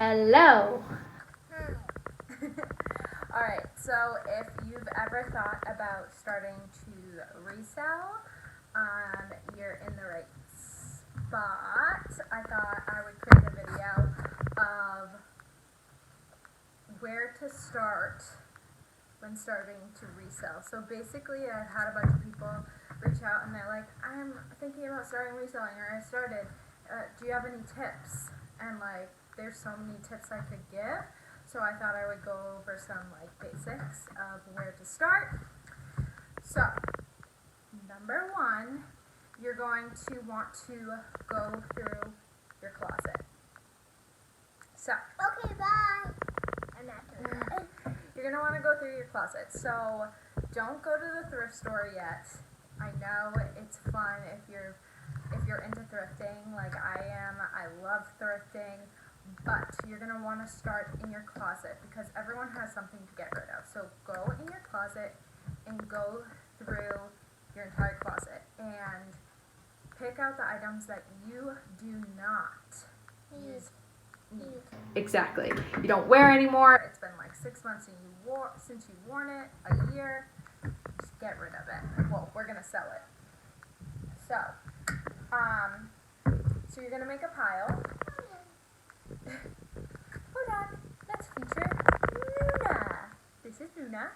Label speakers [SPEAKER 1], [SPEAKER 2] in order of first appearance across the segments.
[SPEAKER 1] Hello.
[SPEAKER 2] Alright, so if you've ever thought about starting to resell, you're in the right spot. I thought I would create a video of where to start when starting to resell. So basically, I've had a bunch of people reach out and they're like, I'm thinking about starting reselling, or I started. Do you have any tips? And like, there's so many tips I could give. So I thought I would go over some like basics of where to start. So, number one, you're going to want to go through your closet. So,
[SPEAKER 3] Okay, bye. I'm not doing that.
[SPEAKER 2] you're going to want to go through your closet. So, don't go to the thrift store yet. I know it's fun if you're into thrifting like I am. I love thrifting. But you're going to want to start in your closet because everyone has something to get rid of. So go in your closet and go through your entire closet and pick out the items that you do not need. Exactly. You don't wear anymore. It's been like 6 months since you've worn it, a year. Just get rid of it. Well, we're going to sell it. So you're going to make a pile. Hold on, let's feature Luna. This is Luna.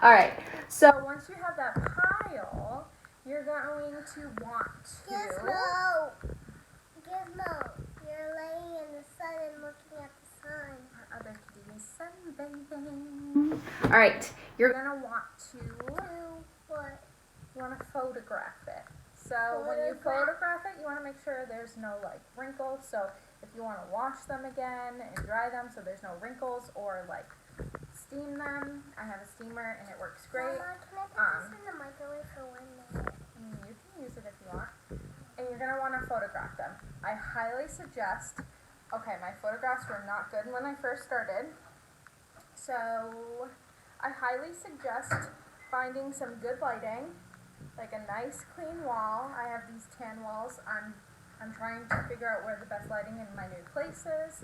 [SPEAKER 2] Alright, so once you have that pile, you're going to want to...
[SPEAKER 3] Gizmo, you're laying in the sun and looking at the sun.
[SPEAKER 2] Our other kitty is sunbathing. Alright, you're going to want to...
[SPEAKER 3] What?
[SPEAKER 2] You want to photograph it. So when you photograph it, you want to make sure there's no like wrinkles. So if you want to wash them again and dry them so there's no wrinkles, or like steam them, I have a steamer and it works great.
[SPEAKER 3] Mama, can I put this in the microwave for 1 minute?
[SPEAKER 2] You can use it if you want. And you're going to want to photograph them. I highly suggest, okay, my photographs were not good when I first started. So I highly suggest finding some good lighting. Like a nice clean wall. I have these tan walls. I'm trying to figure out where the best lighting in my new place is,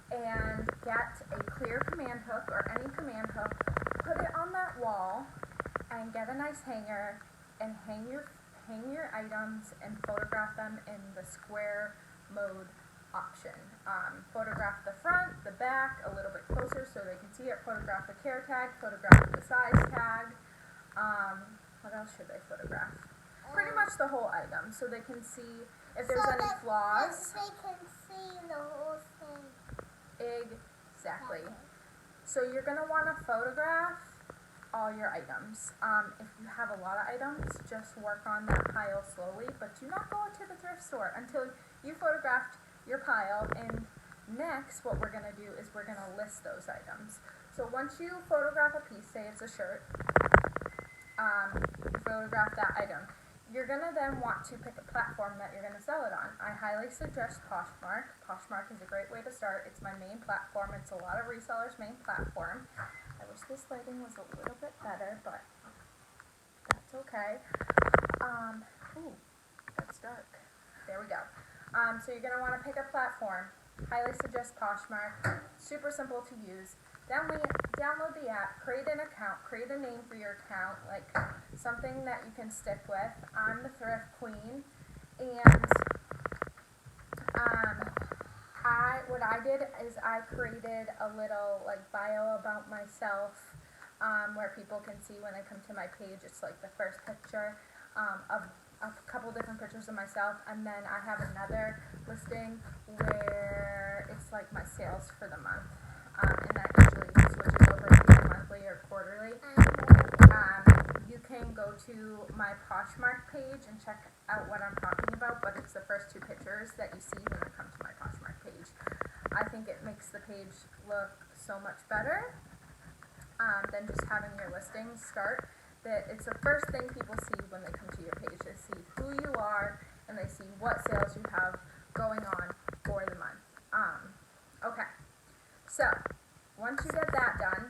[SPEAKER 2] and get a clear command hook or any command hook, put it on that wall, and get a nice hanger and hang your items and photograph them in the square mode option. Photograph the front, the back, a little bit closer so they can see it. Photograph the care tag, photograph the size tag. What else should they photograph? Pretty much the whole item so they can see if there's any flaws.
[SPEAKER 3] They can see the whole thing.
[SPEAKER 2] Exactly. So you're going to want to photograph all your items. If you have a lot of items, just work on that pile slowly, but do not go to the thrift store until you photographed your pile. And next, what we're going to do is we're going to list those items. So once you photograph a piece, say it's a shirt, you photograph that item. You're going to then want to pick a platform that you're going to sell it on. I highly suggest Poshmark. Poshmark is a great way to start. It's my main platform. It's a lot of resellers' main platform. I wish this lighting was a little bit better, but that's okay. Ooh, that's dark. There we go. So you're going to want to pick a platform. Highly suggest Poshmark. Super simple to use. Download the app, create an account, create a name for your account, like something that you can stick with. I'm the thrift queen, and what I did is I created a little like bio about myself, where people can see when they come to my page. It's like the first picture of a couple different pictures of myself, and then I have another listing where it's like my sales for the month. And that usually switches over to either monthly or quarterly. You can go to my Poshmark page and check out what I'm talking about, but it's the first 2 pictures that you see when you come to my Poshmark page. I think it makes the page look so much better than just having your listings start. That it's the first thing people see when they come to your page. They see who you are and they see what sales you have going on for the month. Okay. So, once you get that done,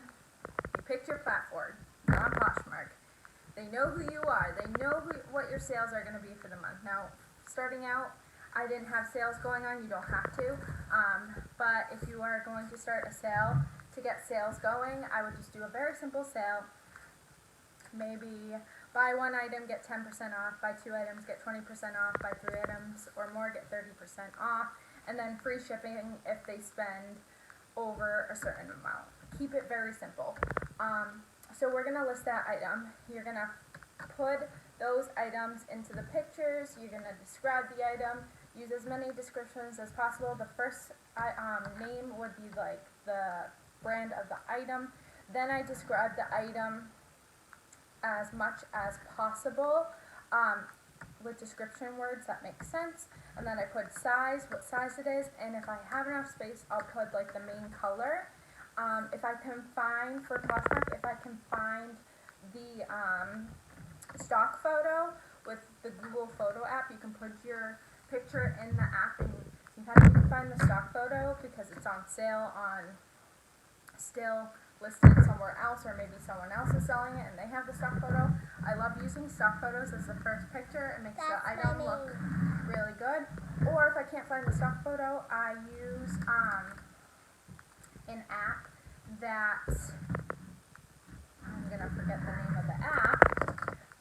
[SPEAKER 2] you picked your platform, you're on Poshmark, they know who you are, they know what your sales are going to be for the month. Now, starting out, I didn't have sales going on, you don't have to. But if you are going to start a sale, to get sales going, I would just do a very simple sale. Maybe buy one item, get 10% off, buy two items, get 20% off, buy three items or more, get 30% off, and then free shipping if they spend over a certain amount. Keep it very simple. So we're going to list that item. You're going to put those items into the pictures. You're going to describe the item. Use as many descriptions as possible. The first name would be like the brand of the item. Then I describe the item as much as possible with description words that make sense. And then I put size, what size it is, and if I have enough space, I'll put like the main color. If I can find, for Poshmark, if I can find the stock photo with the Google Photo app, you can put your picture in the app, and sometimes you can find the stock photo because it's on sale on still listed somewhere else, or maybe someone else is selling it and they have the stock photo. I love using stock photos as the first picture. It makes the item look really good. Or if I can't find the stock photo, I use an app that, I'm going to forget the name of the app.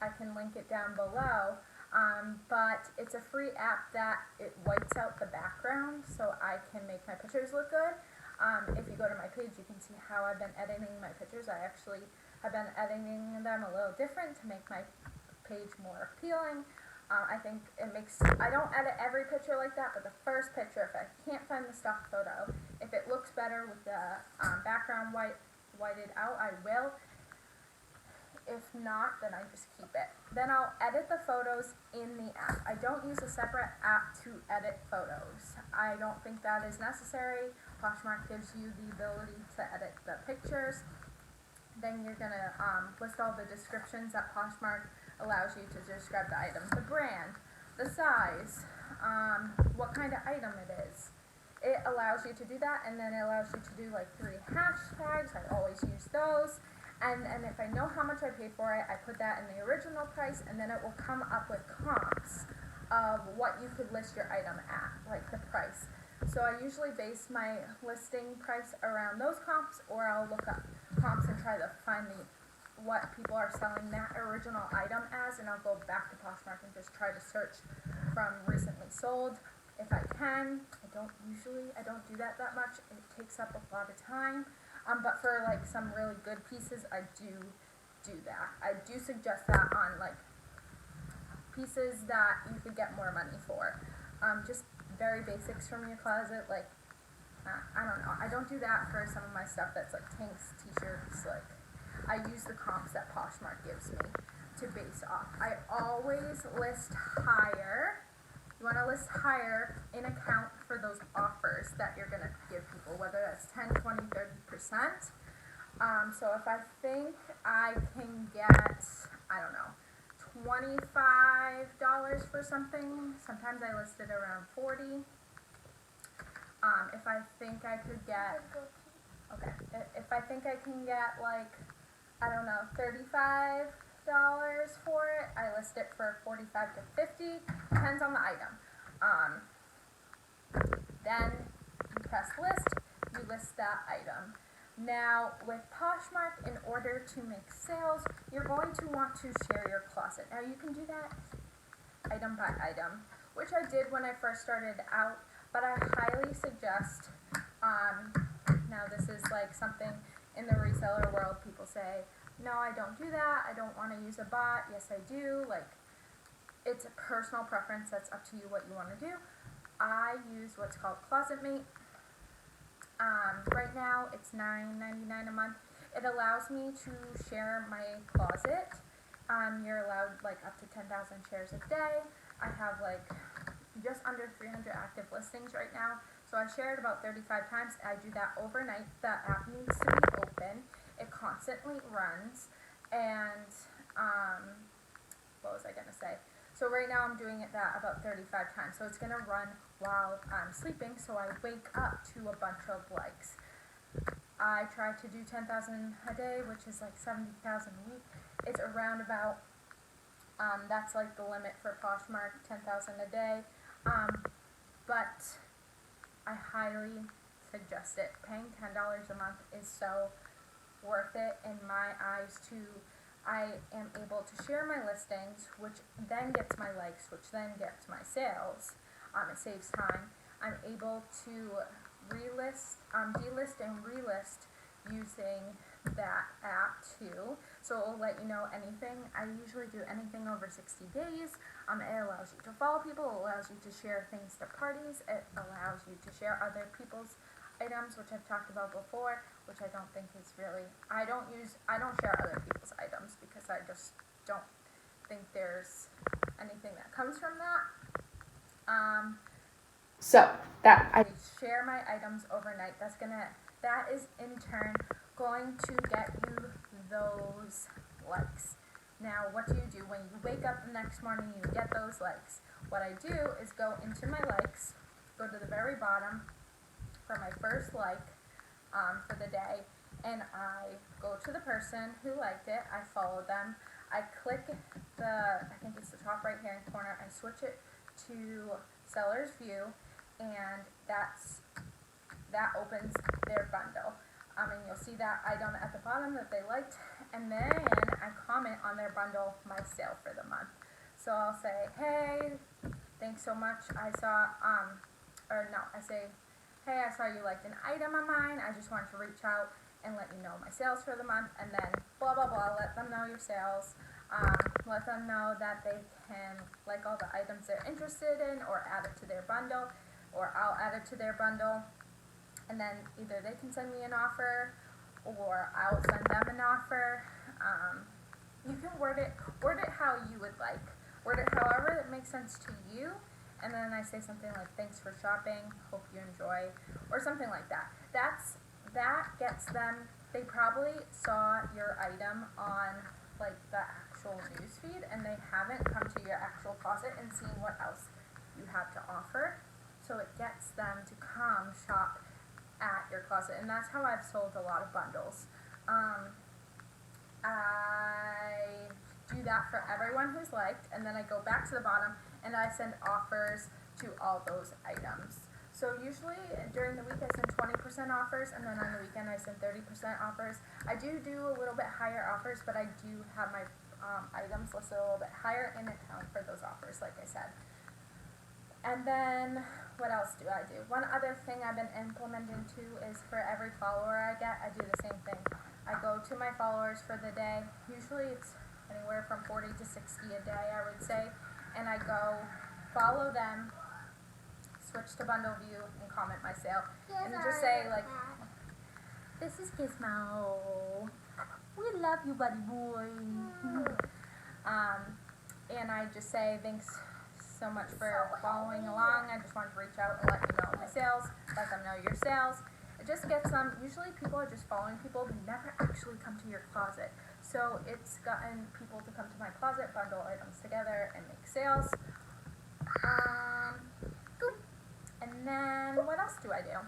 [SPEAKER 2] I can link it down below. But it's a free app that it whites out the background so I can make my pictures look good. If you go to my page, you can see how I've been editing my pictures. I actually have been editing them a little different to make my page more appealing. I think it makes, I don't edit every picture like that, but the first picture, if I can't find the stock photo, if it looks better with the background whited out, I will. If not, then I just keep it. Then I'll edit the photos in the app. I don't use a separate app to edit photos. I don't think that is necessary. Poshmark gives you the ability to edit the pictures. Then you're going to list all the descriptions that Poshmark allows you to describe the item. The brand, the size, what kind of item it is. It allows you to do that, and then it allows you to do like 3 hashtags. I always use those. And if I know how much I paid for it, I put that in the original price, and then it will come up with comps of what you could list your item at, like the price. So I usually base my listing price around those comps, or I'll look up comps and try to find what people are selling that original item as, and I'll go back to Poshmark and just try to search from recently sold. If I can, I don't do that much. It takes up a lot of time. But for like some really good pieces, I do that. I do suggest that on like pieces that you could get more money for. Just very basics from your closet, like I don't know. I don't do that for some of my stuff that's like tanks, t-shirts. Like I use the comps that Poshmark gives me to base off. I always list higher. You want to list higher in account for those offers that you're going to give people, whether that's 10, 20, 30%. So if I think I can get, I don't know, $25 for something, sometimes I list it around 40. If I think I could get, okay, if I think I can get like, I don't know, $35 for it, I list it for 45 to 50, depends on the item. Then you press list, you list that item. Now with Poshmark, in order to make sales, you're going to want to share your closet. Now you can do that item by item, which I did when I first started out, but I highly suggest, now this is like something in the reseller world, people say, no, I don't do that, I don't want to use a bot. Yes, I do. Like, it's a personal preference. That's up to you what you want to do. I use what's called ClosetMate. Right now, it's $9.99 a month. It allows me to share my closet. You're allowed like up to 10,000 shares a day. I have like just under 300 active listings right now. So I share it about 35 times. I do that overnight. The app needs to be open. It constantly runs. And what was I going to say? So right now I'm doing it that about 35 times. So it's going to run while I'm sleeping. So I wake up to a bunch of likes. I try to do 10,000 a day, which is like 70,000 a week. It's around about, that's like the limit for Poshmark, 10,000 a day. but I highly suggest it. Paying $10 a month is so worth it in my eyes. I am able to share my listings, which then gets my likes, which then gets my sales. It saves time. I'm able to delist and relist using that app too. So it will let you know anything. I usually do anything over 60 days. It allows you to follow people. It allows you to share things to parties. It allows you to share other people's items, which I've talked about before, which I don't think is really, I don't share other people's items because I just don't think there's anything that comes from that.
[SPEAKER 1] So that
[SPEAKER 2] I share my items overnight. That is in turn going to get you those likes. Now, what do? When you wake up the next morning, you get those likes. What I do is go into my likes, go to the very bottom for my first like for the day, and I go to the person who liked it. I follow them. I click I think it's the top right hand corner. I switch it to seller's view, and that opens their bundle. And you'll see that item at the bottom that they liked, and then I comment on their bundle, my sale for the month. So I'll say, hey, thanks so much. I say, hey, I saw you liked an item of mine. I just wanted to reach out and let you know my sales for the month, and then blah, blah, blah. Let them know your sales. Let them know that they can like all the items they're interested in, or add it to their bundle, or I'll add it to their bundle. And then either they can send me an offer, or I'll send them an offer. You can word it how you would like. Word it however it makes sense to you. And then I say something like, thanks for shopping, hope you enjoy, or something like that. That gets them, they probably saw your item on like the actual news feed, and they haven't come to your actual closet and seen what else you have to offer. So it gets them to come shop at your closet, and that's how I've sold a lot of bundles. I do that for everyone who's liked, and then I go back to the bottom and I send offers to all those items. So usually during the week I send 20% offers, and then on the weekend I send 30% offers. I do a little bit higher offers, but I do have my items listed a little bit higher and account for those offers, like I said. And then what else do I do? One other thing I've been implementing too is for every follower I get, I do the same thing. I go to my followers for the day. Usually it's anywhere from 40 to 60 a day, I would say. And I go follow them, switch to bundle view, and comment my sale. And just say like, this is Gizmo. We love you, buddy boy. And I just say thanks so much for following along. I just wanted to reach out and let you know my sales, let them know your sales. It just gets them, usually people are just following people, they never actually come to your closet. So it's gotten people to come to my closet, bundle items together, and make sales. And then what else do I do?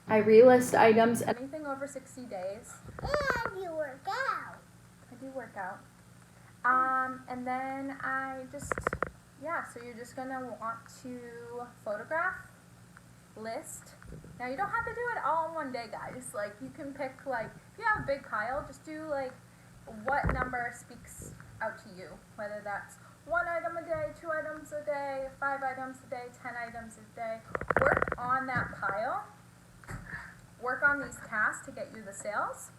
[SPEAKER 1] I relist items.
[SPEAKER 2] Anything over 60 days.
[SPEAKER 3] And you work out.
[SPEAKER 2] I do work out. And then I just, so you're just gonna want to photograph, list. Now you don't have to do it all in one day, guys. Like you can pick, like, if you have a big pile, just do like what number speaks out to you. Whether that's 1 item a day, 2 items a day, 5 items a day, 10 items a day. Work on that pile. Work on these tasks to get you the sales.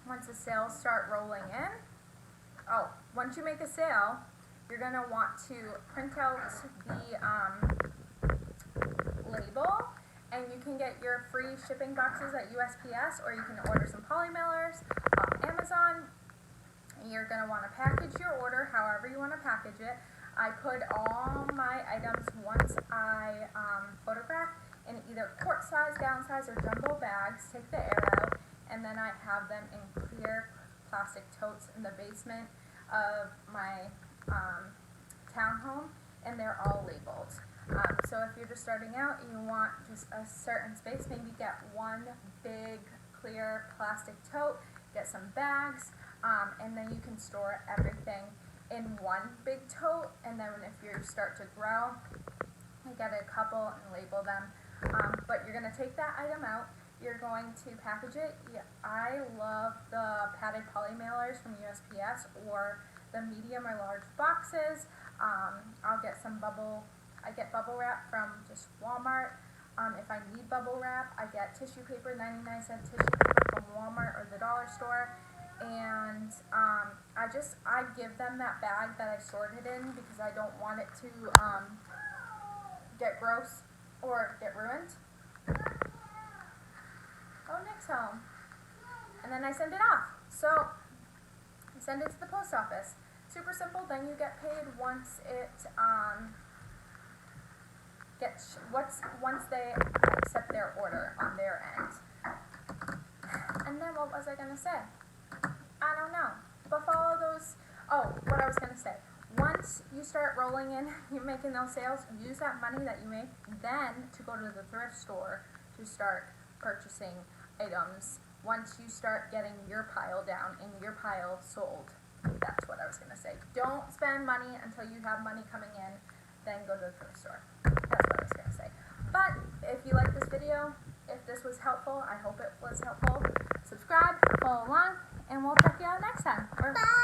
[SPEAKER 2] Once the sales start rolling in, once you make a sale, you're going to want to print out the label, and you can get your free shipping boxes at USPS, or you can order some poly mailers off Amazon. And you're going to want to package your order however you want to package it. I put all my items, once I photograph, in either quart size, gallon size, or jumbo bags, take the air out, and then I have them in clear plastic totes in the basement of my townhome, and they're all labeled. So if you're just starting out and you want just a certain space, maybe get one big clear plastic tote, get some bags, and then you can store everything in one big tote, and then if you start to grow, you get a couple and label them. But you're going to take that item out. You're going to package it. Yeah, I love the padded poly mailers from USPS or the medium or large boxes. I'll get I get bubble wrap from just Walmart. If I need bubble wrap, I get tissue paper, 99-cent tissue paper from Walmart or the dollar store. And I give them that bag that I sorted in because I don't want it to get gross or get ruined. Oh, Nick's home. And then I send it off. So I send it to the post office. Super simple. Then you get paid once it once they accept their order on their end. And then what was I gonna say? I don't know. But follow those. Oh, what I was gonna say. Once you start rolling in, you're making those sales. Use that money that you make then to go to the thrift store to start purchasing items. Once you start getting your pile down and your pile sold. That's what I was gonna say. Don't spend money until you have money coming in. Then go to the thrift store. That's what I was gonna say. But if you like this video, if this was helpful, I hope it was helpful. Subscribe, follow along, and we'll check you out next time.
[SPEAKER 3] Bye.